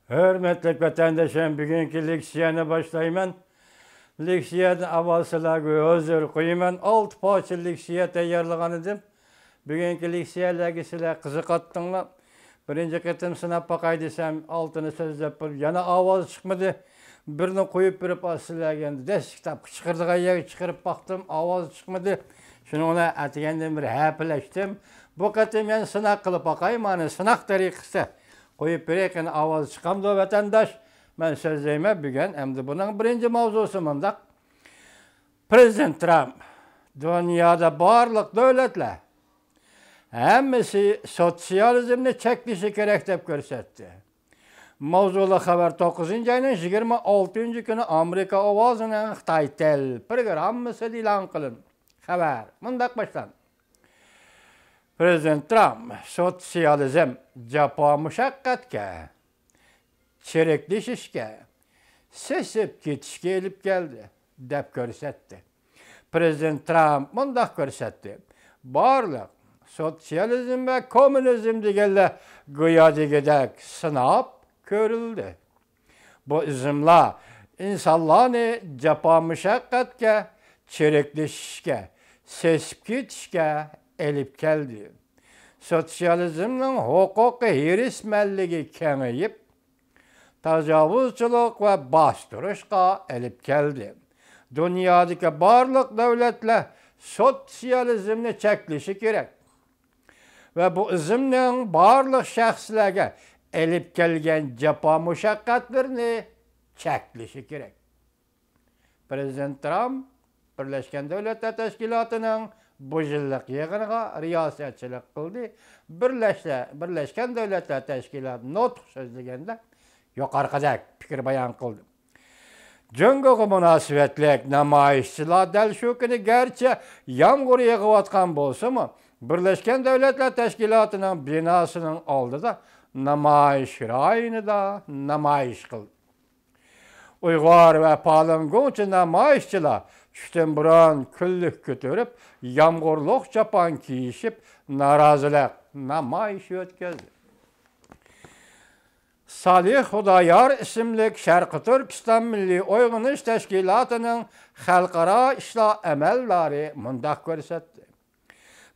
Hürmetli vatandaşım, bugünkü leksiyonu başlayman. Leksiyonu avvalsılarga özür qo'yaman. 6 parcha leksiya tayyorlagan edim. Bugünkü leksiyalarga sizlar qiziqatdinglar. Birinchi qatim sinab boqay desam, 6ni so'zlab bir yana ovoz chiqmadi. Birini qo'yib berib sizlarga endi deskitap qichqirdigan yerga chiqarib boqdim, ovoz chiqmadi. Shuning bilan atgandan bir haplashdim. Bu qatim men sinaq qilib boqay, mana sinaq tariqasida qo'yib beraykan ovoz chiqamdi vatandosh. Men so'zlayman bugun endi buning birinchi mavzusi bundaq. Prezident Trump dunyoda barliq davlatlar hammasi sotsializmni cheklashi kerak deb ko'rsatdi. Mavzuli xabar 9-oyning 26-kuni Amerika ovozining Xitoy tel programmasida e'lon qilindi. Xabar mundaq boshlandi. Prezident Trump sotsializm jafo mushaqqatga, chiriklashishga, sesib ketishga elib keldi deb ko'rsatdi. Prezident Trump mundaq ko'rsatdi. Barliq sotsializm va kommunizm deganlar go'yodagidek sinab ko'rildi. Bu izmlar insonlarni jafo mushaqqatga, chiriklashishga, sesib ketishga elib keldi. Sotsializmning huquqiy erismanligi kengayib, tajovuzchilik va bostirishga elib keldi. Dunyodagi barliq davlatlar sotsializmni cheklashi kerak. Va bu izmning barliq shaxslarga elib kelgan jafo mushaqqatlarni cheklashi kerak. Prezident Trump Birlashgan Davlatlar Tashkilotining bu yillik yig'iniga riyosatchilik qildi. Birlashgan Davlatlar Tashkiloti nutq so'zlaganda yuqoridagi fikr bayon qildi. Jungoga munosabatlik namoyishchilar dal shu kuni garchi yomg'ir yog'ayotgan bo'lsa-mu, Birlashgan Davlatlar Tashkilotining binosining oldida namoyish rayonida namoyish qildi. Uyg'ur va Falungonchi namoyishchilar tushdan burun kunlik ko'tarib, yomg'irliq chopon kiyishib, norozilik namoyishi o'tkazdi. Salih Xudoyor ismli Sharqi Turkiston Milliy Uyg'onish Tashkilotining xalqaro ishlar amallari mundaq ko'rsatdi.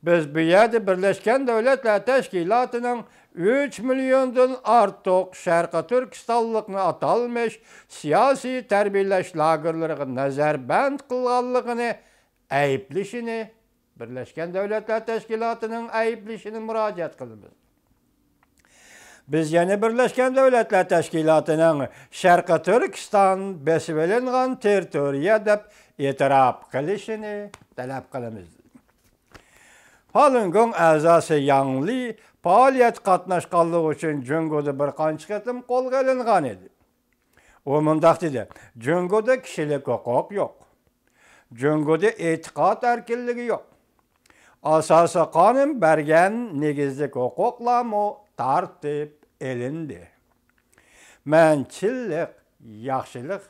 Biz bu yerda Birlashgan Davlatlar Tashkilotining 3 milliondan ortiq Sharqi Turkistonlikni atalmış siyosiy tarbiyalash lagerlariga nazarband qilganligini ayblashini, Birlashgan Davlatlar Tashkilotining ayblashini murojaat qilamiz. Biz yana Birlashgan Davlatlar Tashkilotining Sharqi Turkiston besib olingan territoriya deb e'tirof qilishini talab qilamiz. Falungon a'zosi Yang faoliyat qatnashganligi uchun Jungoda bir qancha qatim qo'lga olingan edi. U mundaq dedi: Jungoda kishilik huquq yo'q. Jungoda e'tiqod erkinligi yo'q. Asosiy qonun bergan negizlik huquqlarmi tartib elindi. Men chillik, yaxshilik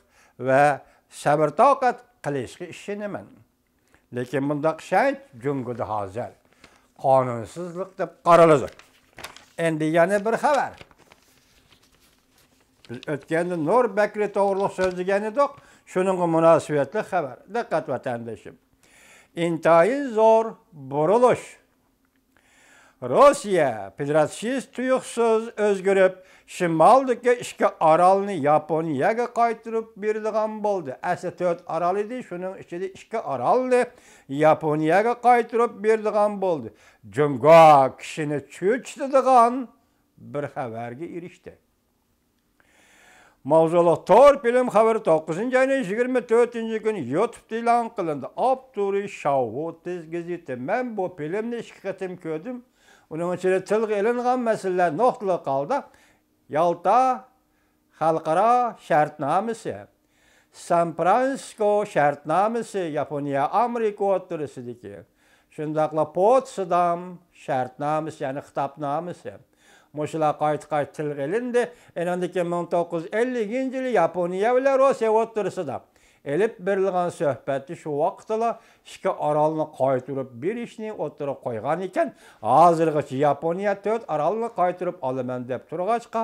va sabr-toqat qilishga ishonaman. Lekin bundaq shanch Jungoda hozir qonunsizlik deb qaraladi. Endi yana bir xabar. Biz o'tganda Nur Bakri to'g'riliq so'zlagan edik, shuningga munosabatli xabar. Diqqat vatandoshim. Intayin zo'r burilish. Rossiya Federatsiyasi tuyuqsiz o'zgarib, shimoldagi 2 orolni Yaponiyaga qaytarib beradigan bo'ldi. Asli 4 orol edi, shuning ichida 2 orolni Yaponiyaga qaytarib beradigan bo'ldi. Jungo kishini cho'chitadigan bir xabarga erishdi. Mavzuli Tor film xabari 9-oyning 24-kuni YouTube'da e'lon qilindi. Abduri Shavvotiz gazeti. Men bu filmni 2 qatim ko'rdim. Uning ichida tilga ilingan masalalar nuqtali qoldi. Yalta xalqaro shartnomasi, San Fransisko shartnomasi, Yaponiya Amerika o'rtasidagi, shundaqla Potsdam shartnomasi, ya'ni xitobnomasi. Mushlar qayta tilga ilindi. Endi 1950-yili Yaponiya bilan Rossiya o'rtasida elib berilgan suhbatni shu vaqtda 2 orolni qaytarib berishni o'tirib qo'ygan ekan. Hozirgacha Yaponiya 4 orolni qaytarib olaman deb turg'achqa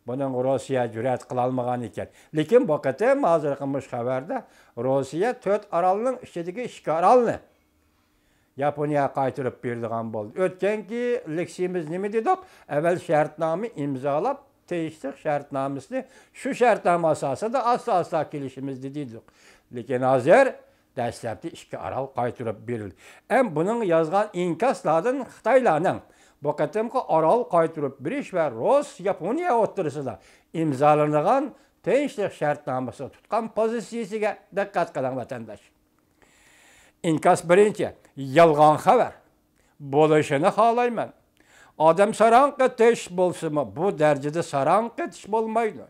Bunun Rossiya cüret kılalmagan iken. Lekin bu qatam hozir qilmish xabarda Rossiya 4 aralning ichidagi 2 aralni Yaponiya qaytarib berdigan bo'ldi. O'tganki leksiyamiz nima dedik? Avval shartnoma imzolab, tegishli shartnomasini shu shartnoma asosida asta kelishimiz dedik. Lekin hozir dastlabki 2 aral qaytarib berildi. Buning yozgan inkaslardan Xitoylarning bu qatamqi aral qaytarib berish va Rus-Yaponiya o'rtasida imzolangan tegishli shartnomasi tutgan pozitsiyasiga diqqat qiling vatandosh. İnkas birinci, yalgan xabar bo'lishini xohlayman. Odam saran qetish bo'lsa-mu, bu darajada saran qetish bo'lmaydi.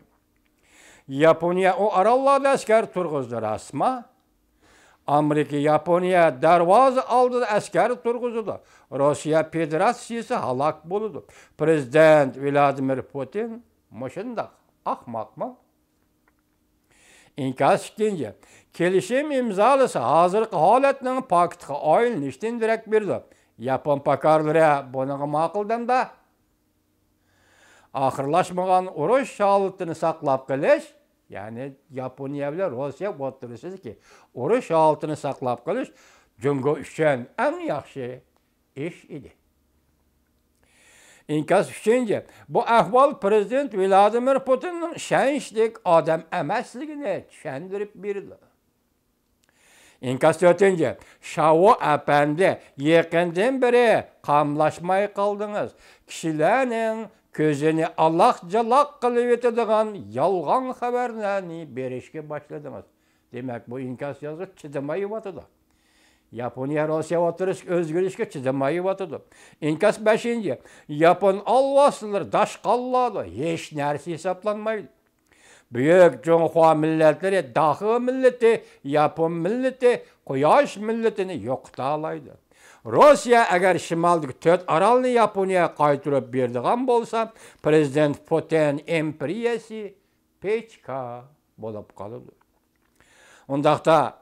Yaponiya o arallarda askar turg'izdi rasma. Amerika Yaponiya darvoza oldida askar turg'izdi. Rossiya Federatsiyasi halok bo'ldi. Prezident Vladimir Putin mushundaq ahmoqmi? İnkas ikinci, kelishim imzolasa hozirgi holatning paktiga olinishdan darak berdi. Yapon pakarlari buni ma'quldanda oxirlashmagan urush holatini saqlab qolish, ya'ni Yaponiya bilan Rossiya o'rtasidagi urush holatini saqlab qolish Jungo uchun eng yaxshi ish edi. İnkas üçüncü, bu ahval Prezident Vladimir Putin'in şenşlik adam emasligini tushundirib berdi. İnkas dördüncü, Şavo Efendi yaqindan beri qamlashmay qaldınız. Kishilarning ko'zini aloq-jaloq qilib etadigan yolg'on xabarlarni berishga boshladingiz. Demak, bu inkas yozib chidamay yotdi. Yaponiya Rossiya o'tirishga o'zgarishga chidamay yotdi. İnkas 5. Yapon alvaslar dashqalladi, hech narsa hisoblanmaydi. Büyük Cumhuriyet milletleri, dahi milleti, Yapon milleti, Quyosh milletini yo'qotalaydi. Rossiya agar shimaldagi 4 aralni Yaponiyaga qaytarib berdigan bo'lsa, Prezident Putin imperiyasi pechka bo'lib qoladi. Undaqda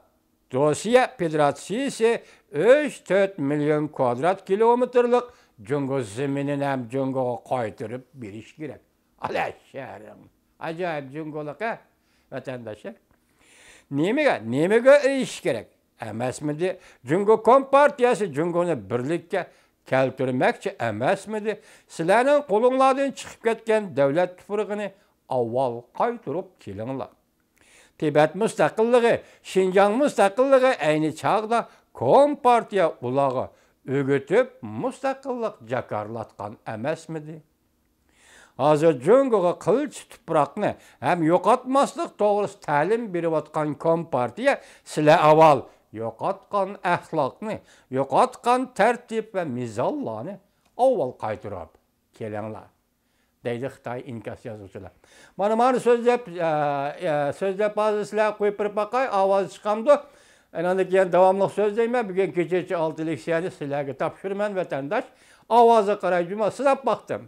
Rossiya Federatsiyasi 3-4 million kvadrat kilometrlik Jungo zeminini ham Jungoga qaytarib berish kerak. Alasharim. Acayip Jungo'luqa vatandaşlar. Nimaga ish kerak? Emasmidi? Jungo Kompartiyasi Jungo'ni birlikka keltirmoqchi emasmidi? Sizlarning qo'linglardan chiqib ketgan davlat tufrig'ini avval qaytarib kelinglar. Tibet mustaqilligi, Xinjiang mustaqilligi ayni chaqda Kompartiya ulag'i o'g'itib mustaqillik jakarlatgan emasmidi? Hozir Jungo'ga qilch tuproqni ham yo'qotmaslik to'g'risida ta'lim berayotgan Kompartiya sizlar avval yo'qotgan axloqni, yo'qotgan tartib va mizonlarni avval qaytarib kelinglar, deydi Xitoy inkas yozuvchilar. Mana so'zlab sizlar qo'yib baqay, ovoz chiqamdi. Andan keyin davomli so'zlayman. Bugun kechachi 6 leksiyani sizlarga topshiraman vatandosh. Ovozi qaray juma silab baqdim.